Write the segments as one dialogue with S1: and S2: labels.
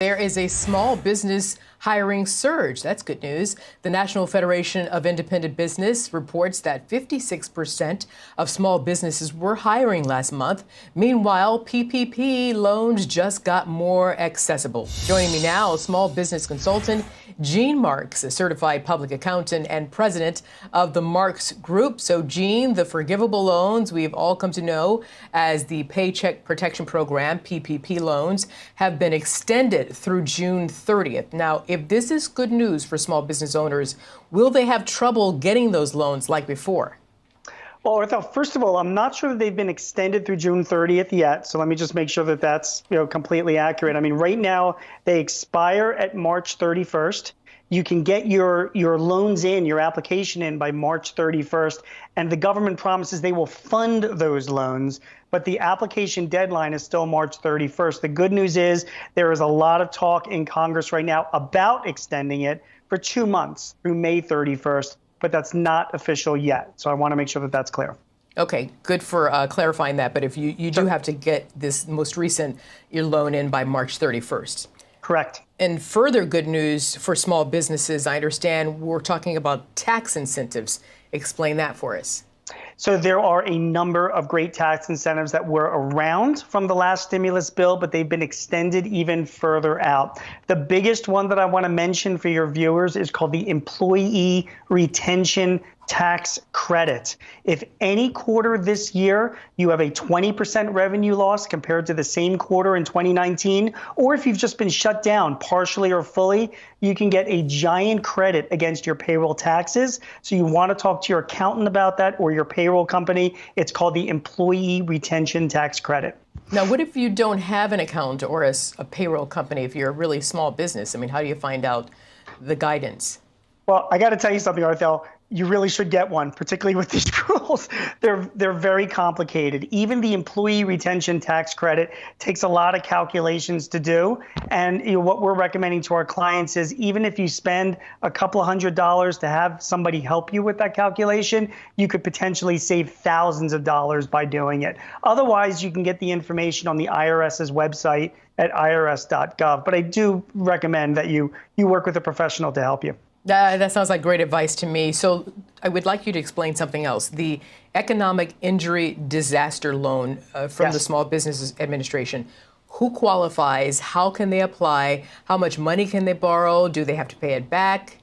S1: There is a small business hiring surge. That's good news. The National Federation of Independent Business reports that 56% of small businesses were hiring last month. Meanwhile, PPP loans just got more accessible. Joining me now, small business consultant Jean Marks, a certified public accountant and president of the Marks Group. So, Jean, the forgivable loans we've all come to know as the Paycheck Protection Program, PPP loans, have been extended through June 30th. Now, if this is good news for small business owners, will they have trouble getting those loans like before?
S2: Well, Arthel, first of all, I'm not sure that they've been extended through June 30th yet. So let me just make sure that that's completely accurate. I mean, right now they expire at March 31st. You can get your loans in, your application in by March 31st, and the government promises they will fund those loans, but the application deadline is still March 31st. The good news is there is a lot of talk in Congress right now about extending it for 2 months through May 31st, but that's not official yet. So I want to make sure that that's clear.
S1: Okay, good for clarifying that. But if you do have to get this most recent, your loan in by March 31st.
S2: Correct.
S1: And further good news for small businesses, I understand we're talking about tax incentives. Explain that for us.
S2: So there are a number of great tax incentives that were around from the last stimulus bill, but they've been extended even further out. The biggest one that I want to mention for your viewers is called the Employee Retention Tax Credit. If any quarter this year you have a 20% revenue loss compared to the same quarter in 2019, or if you've just been shut down partially or fully, you can get a giant credit against your payroll taxes. So you want to talk to your accountant about that or your payroll company. It's called the Employee Retention Tax Credit.
S1: Now, what if you don't have an accountant or a payroll company, if you're a really small business? I mean, how do you find out the guidance?
S2: Well, I got to tell you something, Arthel. You really should get one, particularly with these rules. They're very complicated. Even the Employee Retention Tax Credit takes a lot of calculations to do. And what we're recommending to our clients is even if you spend a couple of $100s to have somebody help you with that calculation, you could potentially save thousands of dollars by doing it. Otherwise, you can get the information on the IRS's website at irs.gov. But I do recommend that you work with a professional to help you.
S1: That sounds like great advice to me. So I would like you to explain something else. The Economic Injury Disaster Loan from the Small Business Administration. Who qualifies? How can they apply? How much money can they borrow? Do they have to pay it back?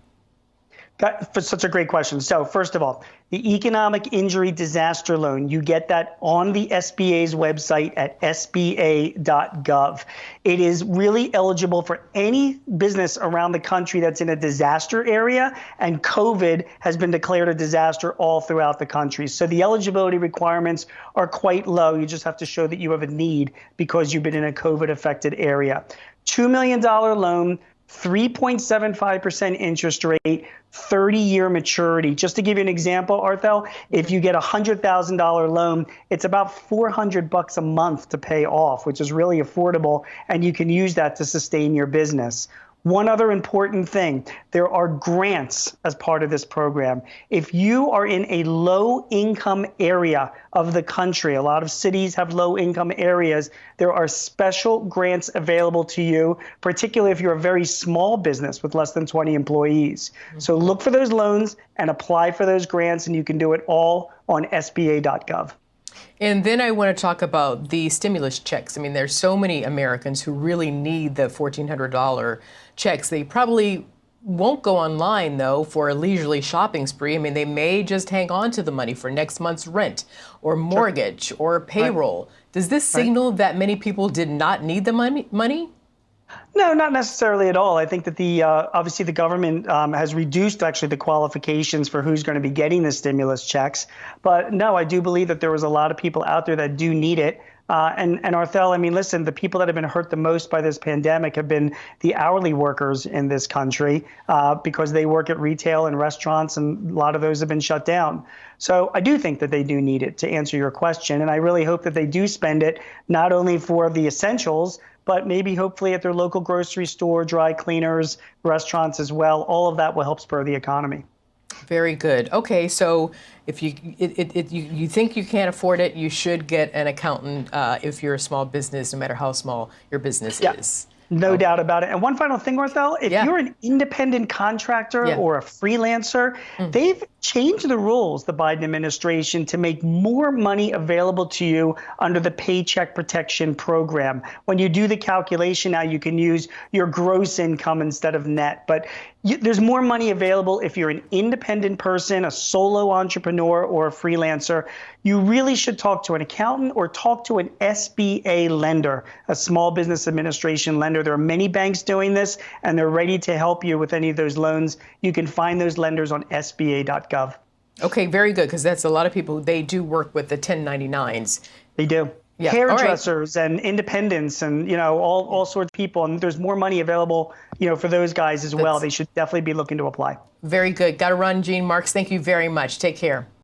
S2: That's such a great question. So first of all, the Economic Injury Disaster Loan, you get that on the SBA's website at sba.gov. It is really eligible for any business around the country that's in a disaster area, and COVID has been declared a disaster all throughout the country. So the eligibility requirements are quite low. You just have to show that you have a need because you've been in a COVID-affected area. $2 million loan, 3.75% interest rate, 30-year maturity. Just to give you an example, Arthel, if you get a $100,000 loan, it's about $400 a month to pay off, which is really affordable, and you can use that to sustain your business. One other important thing, there are grants as part of this program. If you are in a low-income area of the country, a lot of cities have low-income areas, there are special grants available to you, particularly if you're a very small business with less than 20 employees. So look for those loans and apply for those grants, and you can do it all on sba.gov.
S1: And then I want to talk about the stimulus checks. I mean, there's so many Americans who really need the $1,400 checks. They probably won't go online, though, for a leisurely shopping spree. I mean, they may just hang on to the money for next month's rent or mortgage or payroll. Right. Does this signal that many people did not need the money?
S2: No, not necessarily at all. I think that obviously the government has reduced actually the qualifications for who's going to be getting the stimulus checks. But no, I do believe that there was a lot of people out there that do need it. And Arthel, I mean, listen, the people that have been hurt the most by this pandemic have been the hourly workers in this country because they work at retail and restaurants, and a lot of those have been shut down. So I do think that they do need it, to answer your question. And I really hope that they do spend it not only for the essentials, but maybe hopefully at their local grocery store, dry cleaners, restaurants as well. All of that will help spur the economy.
S1: Very good. Okay, so if you think you can't afford it, you should get an accountant if you're a small business, no matter how small your business is.
S2: No doubt about it. And one final thing, Marthel, if
S1: Yeah.
S2: you're an independent contractor
S1: Yeah.
S2: or a freelancer, they've changed the rules, the Biden administration, to make more money available to you under the Paycheck Protection Program. When you do the calculation now, you can use your gross income instead of net. But there's more money available if you're an independent person, a solo entrepreneur, or a freelancer. You really should talk to an accountant or talk to an SBA lender, a Small Business Administration lender. There are many banks doing this, and they're ready to help you with any of those loans. You can find those lenders on SBA.gov.
S1: Okay, very good, because that's a lot of people, they do work with the 1099s.
S2: They do.
S1: Yeah.
S2: Hairdressers and independents and, all sorts of people. And there's more money available, for those guys as well. They should definitely be looking to apply.
S1: Very good. Got to run, Gene. Marks, thank you very much. Take care.